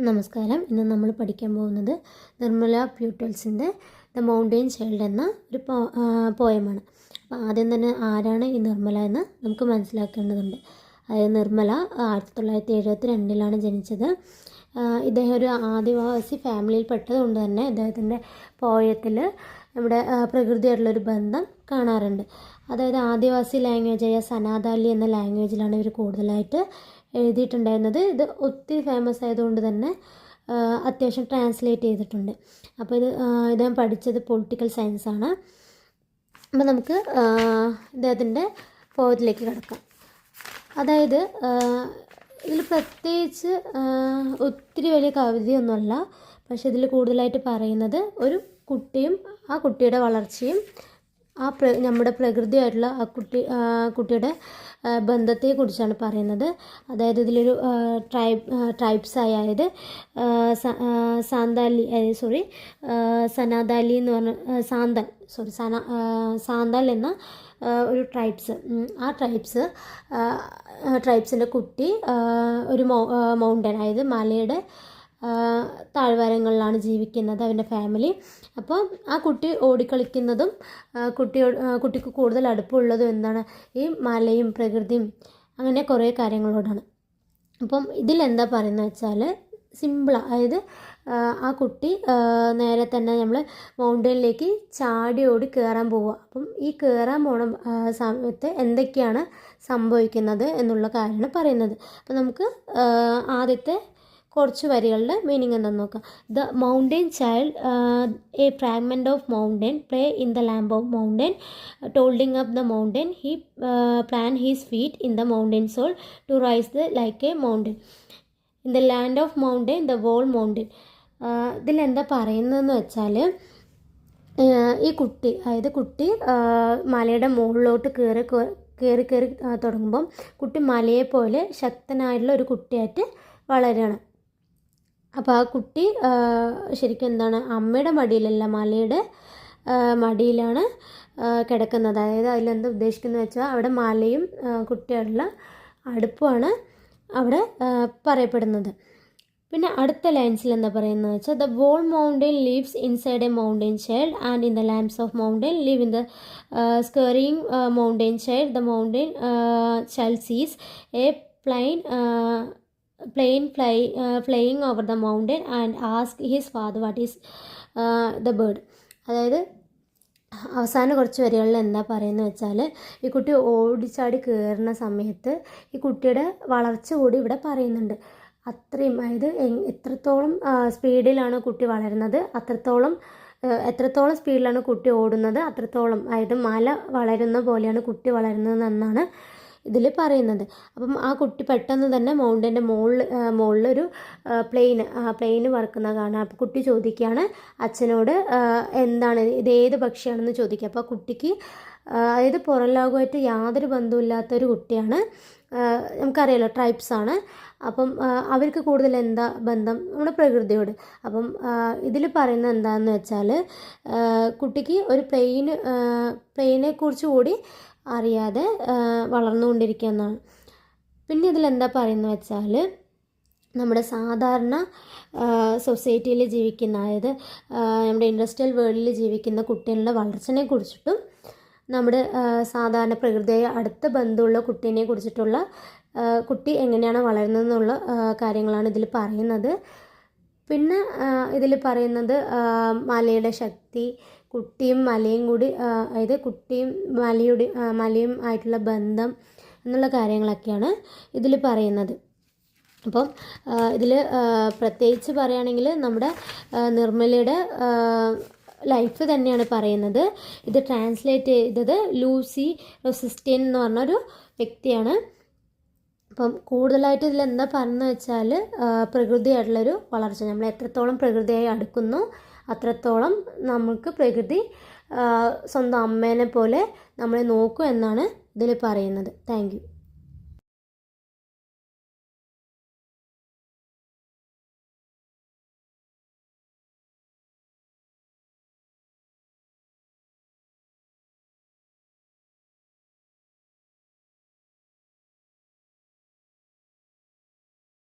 നമസ്കാരം. ഇന്ന് നമ്മൾ പഠിക്കാൻ പോകുന്നത് നിർമ്മല പ്യൂട്ടൽസിൻ്റെ ദ മൗണ്ടെയിൻ ചൈൽഡ് എന്ന ഒരു പോയമാണ്. അപ്പോൾ ആദ്യം തന്നെ ആരാണ് ഈ നിർമ്മല എന്ന് നമുക്ക് മനസ്സിലാക്കേണ്ടതുണ്ട്. അതായത് നിർമ്മല 1972 ജനിച്ചത്. ഇദ്ദേഹം ഒരു ആദിവാസി ഫാമിലിയിൽ പെട്ടതുകൊണ്ട് തന്നെ ഇദ്ദേഹത്തിൻ്റെ പോയത്തിൽ നമ്മുടെ പ്രകൃതിയായിട്ടുള്ളൊരു ബന്ധം കാണാറുണ്ട്. അതായത് ആദിവാസി ലാംഗ്വേജായ സനാതാലി എന്ന ലാംഗ്വേജിലാണ് ഇവർ കൂടുതലായിട്ട് എഴുതിയിട്ടുണ്ടായിരുന്നത്. ഇത് ഒത്തിരി ഫേമസ് ആയതുകൊണ്ട് തന്നെ അത്യാവശ്യം ട്രാൻസ്ലേറ്റ് ചെയ്തിട്ടുണ്ട്. അപ്പോൾ ഇദ്ദേഹം പഠിച്ചത് പൊളിറ്റിക്കൽ സയൻസാണ്. അപ്പോൾ നമുക്ക് ഇദ്ദേഹത്തിൻ്റെ പോയത്തിലേക്ക് കിടക്കാം. അതായത് ഇതിൽ പ്രത്യേകിച്ച് ഒത്തിരി വലിയ കവിതയൊന്നുമല്ല, പക്ഷേ ഇതിൽ കൂടുതലായിട്ട് പറയുന്നത് ഒരു കുട്ടിയും ആ കുട്ടിയുടെ വളർച്ചയും നമ്മുടെ പ്രകൃതിയായിട്ടുള്ള കുട്ടിയുടെ ബന്ധത്തെക്കുറിച്ചാണ് പറയുന്നത്. അതായത് ഇതിലൊരു ട്രൈബ്സായി, അതായത് സനാതാലി എന്ന് പറഞ്ഞ സാന്താൽ എന്ന ഒരു ട്രൈബ്സിൻ്റെ കുട്ടി ഒരു മൗണ്ടൻ, അതായത് മലയുടെ താഴ്വാരങ്ങളിലാണ് ജീവിക്കുന്നത് അവൻ്റെ ഫാമിലി. അപ്പോൾ ആ കുട്ടി ഓടിക്കളിക്കുന്നതും കുട്ടിക്ക് കൂടുതൽ അടുപ്പമുള്ളതും എന്താണ്, ഈ മലയും പ്രകൃതിയും അങ്ങനെ കുറേ കാര്യങ്ങളോടാണ്. അപ്പം ഇതിലെന്താ പറയുന്നത് വെച്ചാൽ സിമ്പിളാണ്. അതായത് ആ കുട്ടി നേരെ തന്നെ നമ്മൾ മൗണ്ടനിലേക്ക് ചാടി ഓടി കയറാൻ പോവുക. അപ്പം ഈ കയറാൻ പോണ സമയത്ത് എന്തൊക്കെയാണ് സംഭവിക്കുന്നത് എന്നുള്ള കാര്യമാണ് പറയുന്നത്. അപ്പം നമുക്ക് ആദ്യത്തെ കുറച്ച് വരികളുടെ മീനിങ് എന്താണെന്ന് നോക്കാം. The mountain child, a fragment of mountain, play in the lamb of mountain, toddling up the mountain, he plan his feet in the mountain soul to rise like a mountain, in the land of mountain the whole mountain. ഇതിലെന്താ പറയുന്നതെന്ന് വെച്ചാൽ ഈ കുട്ടി, അതായത് കുട്ടി മലയുടെ മുകളിലോട്ട് കയറി തുടങ്ങുമ്പം കുട്ടി മലയെപ്പോലെ ശക്തനായിട്ടുള്ള ഒരു കുട്ടിയായിട്ട് വളരുകയാണ്. അപ്പോൾ ആ കുട്ടി ശരിക്കും എന്താണ്, അമ്മയുടെ മടിയിലല്ല മലയുടെ മടിയിലാണ് കിടക്കുന്നത്. അതായത് അതിലെന്താ ഉദ്ദേശിക്കുന്നത് വെച്ചാൽ അവിടെ മലയും കുട്ടിയുള്ള അടുപ്പമാണ് അവിടെ പറയപ്പെടുന്നത്. പിന്നെ അടുത്ത ലൈൻസിൽ എന്താ പറയുന്നത് വെച്ചാൽ the whole mountain lives inside a mountain child and in the lambs of mountain live in the scurrying mountain child. The mountain child sees a plane flying over the mountain and ask his father what is the bird. അതായത് അവസാന കുറച്ച് വരികളിൽ എന്താ പറയുന്നത് വെച്ചാൽ ഈ കുട്ടി ഓടിച്ചാടി കയറുന്ന സമയത്ത് ഈ കുട്ടിയുടെ വളർച്ച കൂടി ഇവിടെ പറയുന്നുണ്ട്. അത്രയും, അതായത് എത്രത്തോളം സ്പീഡിലാണ് കുട്ടി വളരുന്നത്, എത്രത്തോളം സ്പീഡിലാണ് കുട്ടി ഓടുന്നത്, അത്രത്തോളം, അതായത് മല വളരുന്ന പോലെയാണ് കുട്ടി വളരുന്നതെന്നാണ് ഇതിൽ പറയുന്നത്. അപ്പം ആ കുട്ടി പെട്ടെന്ന് തന്നെ മൗണ്ടൻ്റെ മുകളിലൊരു പ്ലെയിന് പറക്കുന്ന കാണാം. അപ്പോൾ കുട്ടി ചോദിക്കുകയാണ് അച്ഛനോട് എന്താണ് ഇതേത് പക്ഷിയാണെന്ന് ചോദിക്കുക. അപ്പോൾ ആ കുട്ടിക്ക് അതായത് പുറം ലോകമായിട്ട് യാതൊരു ബന്ധമില്ലാത്തൊരു കുട്ടിയാണ്. നമുക്കറിയാലോ ട്രൈബ്സാണ്. അപ്പം അവർക്ക് കൂടുതൽ എന്താ ബന്ധം, നമ്മുടെ പ്രകൃതിയോട്. അപ്പം ഇതിൽ പറയുന്നത് എന്താണെന്ന് വെച്ചാൽ കുട്ടിക്ക് ഒരു പ്ലെയിനെക്കുറിച്ച് കൂടി അറിയാതെ വളർന്നുകൊണ്ടിരിക്കുക എന്നാണ്. പിന്നെ ഇതിലെന്താ പറയുന്നത് വെച്ചാൽ നമ്മുടെ സാധാരണ സൊസൈറ്റിയിൽ ജീവിക്കുന്ന, അതായത് നമ്മുടെ ഇൻഡസ്ട്രിയൽ വേൾഡിൽ ജീവിക്കുന്ന കുട്ടികളുടെ വളർച്ചയെ കുറിച്ചിട്ടും നമ്മുടെ സാധാരണ പ്രകൃതിയെ അടുത്ത ബന്ധമുള്ള കുട്ടീനെ കുറിച്ചിട്ടുള്ള കുട്ടി എങ്ങനെയാണ് വളരുന്നതെന്നുള്ള കാര്യങ്ങളാണ് ഇതിൽ പറയുന്നത്. പിന്നെ ഇതിൽ പറയുന്നത് മലയുടെ ശക്തി, കുട്ടിയും മലയും കൂടി, അതായത് കുട്ടിയും മലയും ആയിട്ടുള്ള ബന്ധം എന്നുള്ള കാര്യങ്ങളൊക്കെയാണ് ഇതിൽ പറയുന്നത്. അപ്പം ഇതിൽ പ്രത്യേകിച്ച് പറയുകയാണെങ്കിൽ നമ്മുടെ നിർമ്മലയുടെ ലൈഫ് തന്നെയാണ് പറയുന്നത്. ഇത് ട്രാൻസ്ലേറ്റ് ചെയ്തത് ലൂസി റൊസിസ്റ്റ്യൻ എന്ന് പറഞ്ഞൊരു വ്യക്തിയാണ്. അപ്പം കൂടുതലായിട്ട് ഇതിലെന്താ പറയുന്നത് വെച്ചാൽ പ്രകൃതിയായിട്ടുള്ളൊരു വളർച്ച, നമ്മൾ എത്രത്തോളം പ്രകൃതിയായി അടുക്കുന്നു അത്രത്തോളം നമുക്ക് പ്രകൃതി സ്വന്തം അമ്മേനെ പോലെ നമ്മളെ നോക്കും എന്നാണ് ഇതിൽ പറയുന്നത്. Thank you.